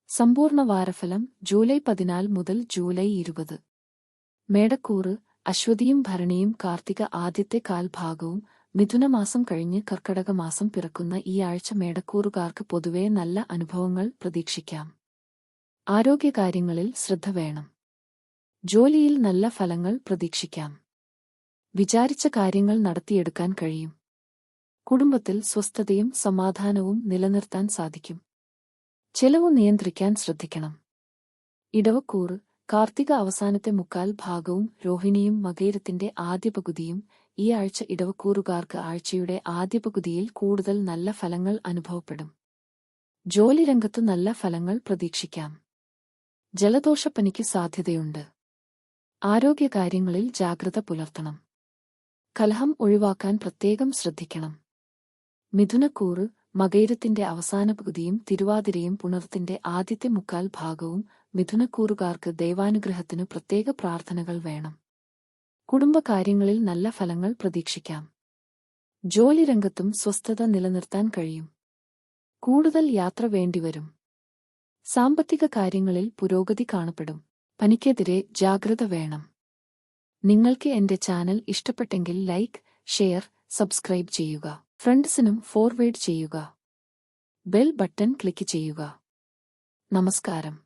സമ്പൂർണ്ണ വാരഫലം ജൂലൈ 14 മുതൽ ജൂലൈ 20. മേടക്കൂറ് അശ്വതിയും ഭരണിയും കാർത്തിക ആദ്യത്തെ കാൽഭാഗവും മിഥുനമാസം കഴിഞ്ഞ് കർക്കടക മാസം പിറക്കുന്ന ഈ ആഴ്ച മേടക്കൂറുകാർക്ക് പൊതുവെ നല്ല അനുഭവങ്ങൾ പ്രതീക്ഷിക്കാം. ആരോഗ്യകാര്യങ്ങളിൽ ശ്രദ്ധ വേണം. ജോലിയിൽ നല്ല ഫലങ്ങൾ പ്രതീക്ഷിക്കാം. വിചാരിച്ച കാര്യങ്ങൾ നടത്തിയെടുക്കാൻ കഴിയും. കുടുംബത്തിൽ സ്വസ്ഥതയും സമാധാനവും നിലനിർത്താൻ സാധിക്കും. ചെലവ് നിയന്ത്രിക്കാൻ ശ്രദ്ധിക്കണം. ഇടവക്കൂറ് കാർത്തിക അവസാനത്തെ മുക്കാൽ ഭാഗവും രോഹിണിയും മകയിരത്തിന്റെ ആദ്യ പകുതിയും ഈ ആഴ്ച ഇടവക്കൂറുകാർക്ക് ആഴ്ചയുടെ ആദ്യ പകുതിയിൽ കൂടുതൽ നല്ല ഫലങ്ങൾ അനുഭവപ്പെടും. ജോലിരംഗത്തു നല്ല ഫലങ്ങൾ പ്രതീക്ഷിക്കാം. ജലദോഷപ്പനിക്ക് സാധ്യതയുണ്ട്. ആരോഗ്യകാര്യങ്ങളിൽ ജാഗ്രത പുലർത്തണം. കലഹം ഒഴിവാക്കാൻ പ്രത്യേകം ശ്രദ്ധിക്കണം. മിഥുനക്കൂറ് മകയിരത്തിന്റെ അവസാന പകുതിയും തിരുവാതിരയും പുണർത്തിന്റെ ആദ്യത്തെ മുക്കാൽ ഭാഗവും മിഥുനക്കൂറുകാർക്ക് ദൈവാനുഗ്രഹത്തിനു പ്രത്യേക പ്രാർത്ഥനകൾ വേണം. കുടുംബകാര്യങ്ങളിൽ നല്ല ഫലങ്ങൾ പ്രതീക്ഷിക്കാം. ജോലിരംഗത്തും സ്വസ്ഥത നിലനിർത്താൻ കഴിയും. കൂടുതൽ യാത്ര വേണ്ടിവരും. സാമ്പത്തിക കാര്യങ്ങളിൽ പുരോഗതി കാണപ്പെടും. പനിക്കെതിരെ ജാഗ്രത വേണം. നിങ്ങൾക്ക് എന്റെ ചാനൽ ഇഷ്ടപ്പെട്ടെങ്കിൽ ലൈക്ക്, ഷെയർ, സബ്സ്ക്രൈബ് ചെയ്യുക. ഫ്രണ്ട്സിനും ഫോർവേഡ് ചെയ്യുക. ബെൽ ബട്ടൺ ക്ലിക്ക് ചെയ്യുക. നമസ്കാരം.